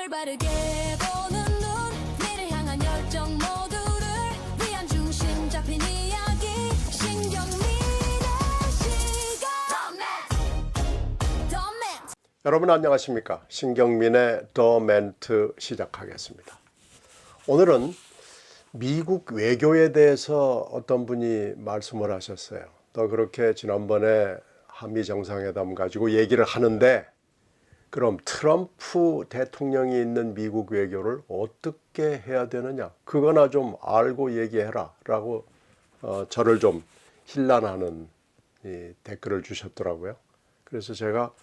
세상을 바르게 보는 눈, 미래를 향한 열정 모두를 위한 중심 잡힌 이야기 신경민의 시간. 더 멘트. 여러분 안녕하십니까? 신경민의 더 멘트 시작하겠습니다. 오늘은 미국 외교에 대해서 어떤 분이 말씀을 하셨어요. 또 그렇게 지난번에 한미 정상회담 가지고 얘기를 하는데 그럼 트럼프 대통령이 있는 미국 외교를 어떻게 해야 되느냐? 그거나 좀 알고 얘기해라 라고 저를 좀 힐난하는 이 댓글을 주셨더라고요. 그래서 제가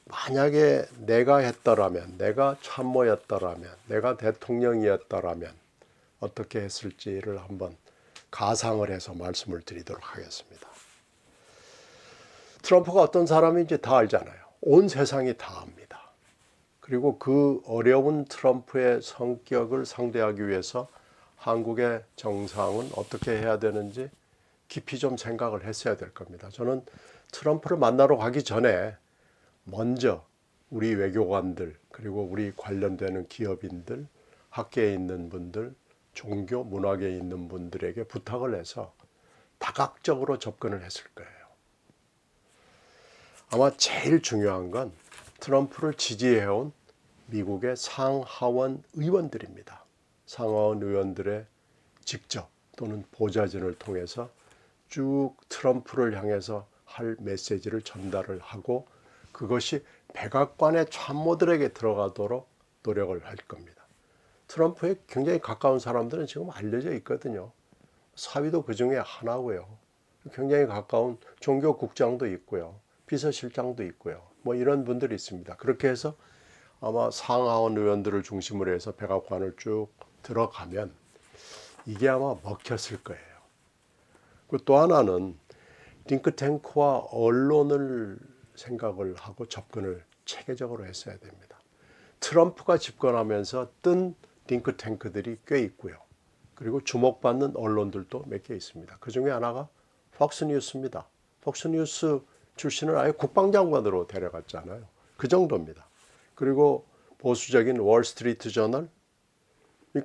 만약에 내가 했더라면, 내가 참모였더라면, 내가 대통령이었더라면 어떻게 했을지를 한번 가상을 해서 말씀을 드리도록 하겠습니다. 트럼프가 어떤 사람인지 다 알잖아요. 온 세상이 다 압니다. 그리고 그 어려운 트럼프의 성격을 상대하기 위해서 한국의 정상은 어떻게 해야 되는지 깊이 좀 생각을 했어야 될 겁니다. 저는 트럼프를 만나러 가기 전에 먼저 우리 외교관들, 그리고 우리 관련되는 기업인들, 학계에 있는 분들, 종교, 문화계에 있는 분들에게 부탁을 해서 다각적으로 접근을 했을 거예요. 아마 제일 중요한 건 트럼프를 지지해온 미국의 상하원 의원들입니다. 상하원 의원들의 직접 또는 보좌진을 통해서 쭉 트럼프를 향해서 할 메시지를 전달을 하고 그것이 백악관의 참모들에게 들어가도록 노력을 할 겁니다. 트럼프에 굉장히 가까운 사람들은 지금 알려져 있거든요. 사위도 그 중에 하나고요. 굉장히 가까운 종교국장도 있고요. 비서실장도 있고요. 뭐 이런 분들이 있습니다. 그렇게 해서 아마 상하원 의원들을 중심으로 해서 백악관을 쭉 들어가면 이게 아마 먹혔을 거예요. 또 하나는 링크탱크와 언론을 생각을 하고 접근을 체계적으로 했어야 됩니다. 트럼프가 집권하면서 뜬 링크탱크들이 꽤 있고요. 그리고 주목받는 언론들도 몇 개 있습니다. 그 중에 하나가 폭스뉴스입니다. 폭스뉴스 출신을 아예 국방장관으로 데려갔잖아요. 그 정도입니다. 그리고 보수적인 월스트리트 저널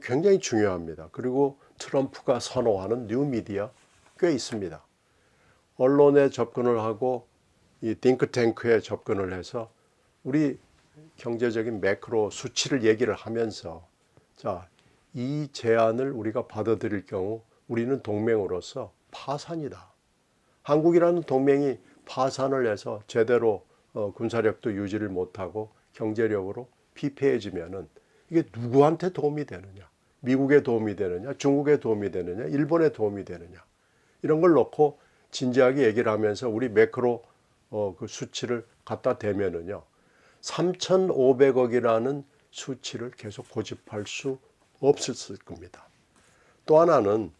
굉장히 중요합니다. 그리고 트럼프가 선호하는 뉴미디어 꽤 있습니다. 언론에 접근을 하고 이 띵크탱크에 접근을 해서 우리 경제적인 매크로 수치를 얘기를 하면서 자, 이 제안을 우리가 받아들일 경우 우리는 동맹으로서 파산이다. 한국이라는 동맹이 파산을 해서 제대로 군사력도 유지를 못하고 경제력으로 피폐해지면은 이게 누구한테 도움이 되느냐? 미국에 도움이 되느냐? 중국에 도움이 되느냐? 일본에 도움이 되느냐? 이런 걸 놓고 진지하게 얘기를 하면서 우리 매크로 그 수치를 갖다 대면은요. 3,500억이라는 수치를 계속 고집할 수 없었을 겁니다. 또 하나는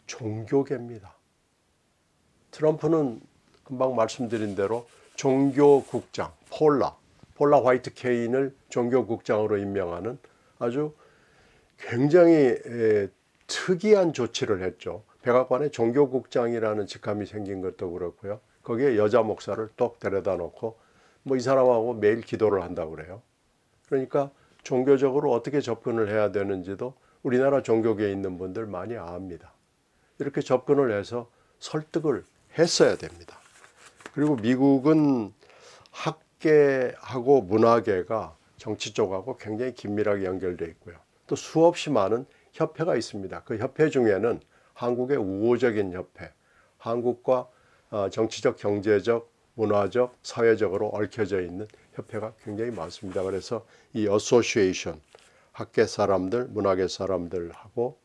종교계입니다. 트럼프는 금방 말씀드린 대로 종교국장 폴라 화이트 케인을 종교국장으로 임명하는 아주 굉장히 특이한 조치를 했죠. 백악관에 종교국장이라는 직함이 생긴 것도 그렇고요. 거기에 여자 목사를 똑 데려다 놓고 뭐 이 사람하고 매일 기도를 한다고 그래요. 그러니까 종교적으로 어떻게 접근을 해야 되는지도 우리나라 종교계에 있는 분들 많이 압니다. 이렇게 접근을 해서 설득을 했어야 됩니다. 그리고 미국은 학계하고 문화계가 정치 쪽하고 굉장히 긴밀하게 연결되어 있고요. 또 수없이 많은 협회가 있습니다. 그 협회 중에는 한국의 우호적인 협회, 한국과 정치적, 경제적, 문화적, 사회적으로 얽혀져 있는 협회가 굉장히 많습니다. 그래서 이 어소시에이션, 학계 사람들, 문화계 사람들하고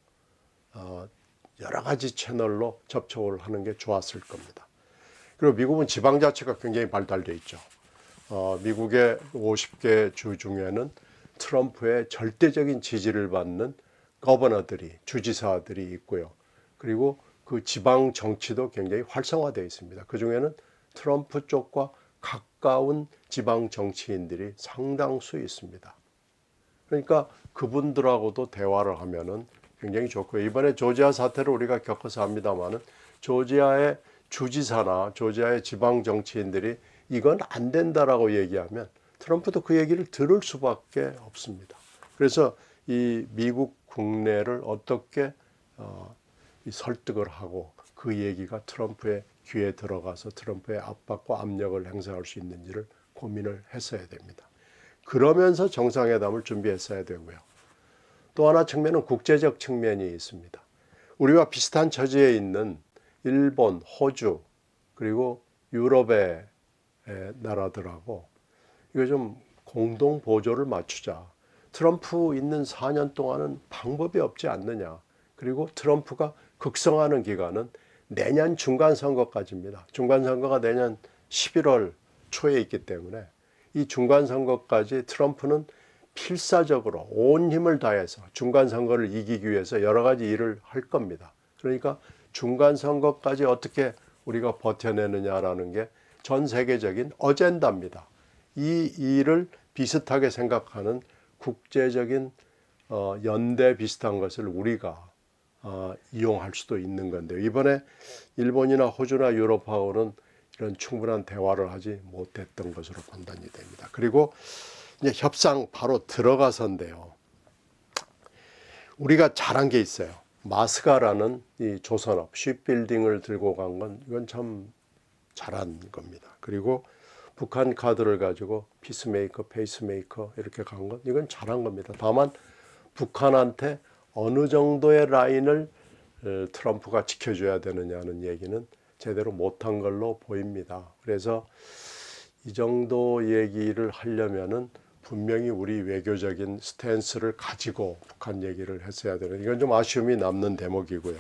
여러 가지 채널로 접촉을 하는 게 좋았을 겁니다. 그리고 미국은 지방자치가 굉장히 발달되어 있죠. 미국의 50개 주 중에는 트럼프의 절대적인 지지를 받는 거버너들이, 주지사들이 있고요. 그리고 그 지방 정치도 굉장히 활성화되어 있습니다. 그 중에는 트럼프 쪽과 가까운 지방 정치인들이 상당수 있습니다. 그러니까 그분들하고도 대화를 하면은 굉장히 좋고요. 이번에 조지아 사태를 우리가 겪어서 합니다만은 조지아의 주지사나 조지아의 지방 정치인들이 이건 안 된다라고 얘기하면 트럼프도 그 얘기를 들을 수밖에 없습니다. 그래서 이 미국 국내를 어떻게 이 설득을 하고 그 얘기가 트럼프의 귀에 들어가서 트럼프의 압박과 압력을 행사할 수 있는지를 고민을 했어야 됩니다. 그러면서 정상회담을 준비했어야 되고요. 또 하나 측면은 국제적 측면이 있습니다. 우리와 비슷한 처지에 있는 일본, 호주, 그리고 유럽의 나라들하고 이거 좀 공동 보조를 맞추자. 트럼프 있는 4년 동안은 방법이 없지 않느냐. 그리고 트럼프가 극성하는 기간은 내년 중간선거까지입니다. 중간선거가 내년 11월 초에 있기 때문에 이 중간선거까지 트럼프는 필사적으로 온 힘을 다해서 중간선거를 이기기 위해서 여러 가지 일을 할 겁니다. 그러니까 중간선거까지 어떻게 우리가 버텨내느냐라는 게 전 세계적인 어젠다입니다. 이 일을 비슷하게 생각하는 국제적인 연대 비슷한 것을 우리가 이용할 수도 있는 건데요. 이번에 일본이나 호주나 유럽하고는 이런 충분한 대화를 하지 못했던 것으로 판단이 됩니다. 그리고 이제 협상 바로 들어가서인데요. 우리가 잘한 게 있어요. 마스가라는 이 조선업 쉽빌딩을 들고 간 건 이건 참 잘한 겁니다. 그리고 북한 카드를 가지고 피스메이커, 페이스메이커 이렇게 간 건 이건 잘한 겁니다. 다만 북한한테 어느 정도의 라인을 트럼프가 지켜줘야 되느냐는 얘기는 제대로 못한 걸로 보입니다. 그래서 이 정도 얘기를 하려면은 분명히 우리 외교적인 스탠스를 가지고 북한 얘기를 했어야 되는 이건 좀 아쉬움이 남는 대목이고요.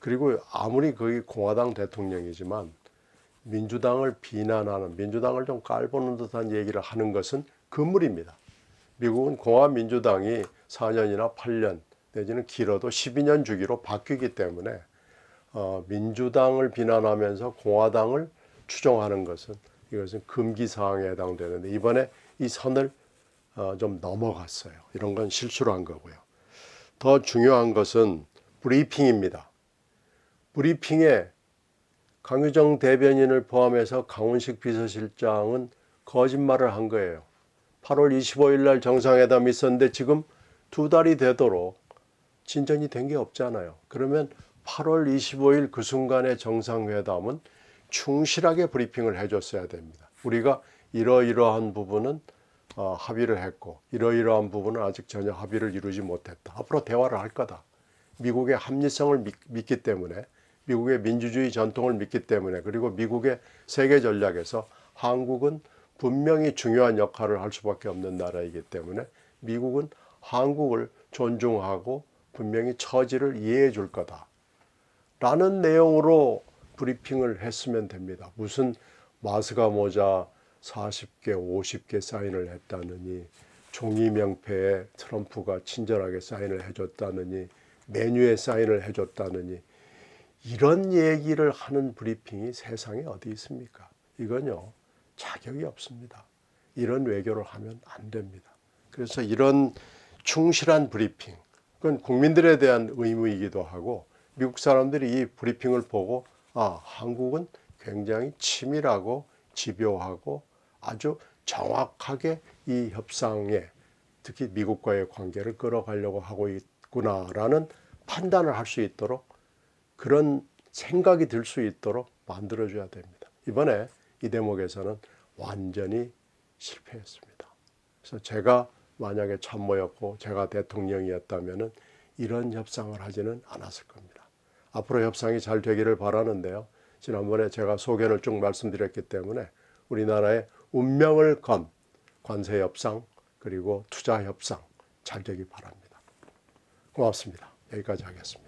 그리고 아무리 거기 공화당 대통령이지만 민주당을 비난하는 민주당을 좀 깔보는 듯한 얘기를 하는 것은 금물입니다. 미국은 공화민주당이 4년이나 8년 내지는 길어도 12년 주기로 바뀌기 때문에 민주당을 비난하면서 공화당을 추종하는 것은 이것은 금기사항에 해당되는데 이번에 이 선을 좀 넘어갔어요. 이런 건 실수로 한 거고요. 더 중요한 것은 브리핑입니다. 브리핑에 강유정 대변인을 포함해서 강훈식 비서실장은 거짓말을 한 거예요. 8월 25일 날 정상회담이 있었는데 지금 2달이 되도록 진전이 된 게 없잖아요. 그러면 8월 25일 그 순간의 정상회담은 충실하게 브리핑을 해줬어야 됩니다. 우리가 이러이러한 부분은 합의를 했고 이러이러한 부분은 아직 전혀 합의를 이루지 못했다. 앞으로 대화를 할 거다. 미국의 합리성을 믿기 때문에 미국의 민주주의 전통을 믿기 때문에 그리고 미국의 세계 전략에서 한국은 분명히 중요한 역할을 할 수밖에 없는 나라이기 때문에 미국은 한국을 존중하고 분명히 처지를 이해해 줄 거다. 라는 내용으로 브리핑을 했으면 됩니다. 무슨 마스가 모자 40개, 50개 사인을 했다느니 종이 명패에 트럼프가 친절하게 사인을 해줬다느니 메뉴에 사인을 해줬다느니 이런 얘기를 하는 브리핑이 세상에 어디 있습니까? 이건요 자격이 없습니다. 이런 외교를 하면 안 됩니다. 그래서 이런 충실한 브리핑, 그건 국민들에 대한 의무이기도 하고 미국 사람들이 이 브리핑을 보고 한국은 굉장히 치밀하고 집요하고 아주 정확하게 이 협상에 특히 미국과의 관계를 끌어가려고 하고 있구나라는 판단을 할 수 있도록 그런 생각이 들 수 있도록 만들어줘야 됩니다. 이번에 이 대목에서는 완전히 실패했습니다. 그래서 제가 만약에 참모였고 제가 대통령이었다면 이런 협상을 하지는 않았을 겁니다. 앞으로 협상이 잘 되기를 바라는데요. 지난번에 제가 소견을 쭉 말씀드렸기 때문에 우리나라의 운명을 건 관세 협상 그리고 투자 협상 잘 되기 바랍니다. 고맙습니다. 여기까지 하겠습니다.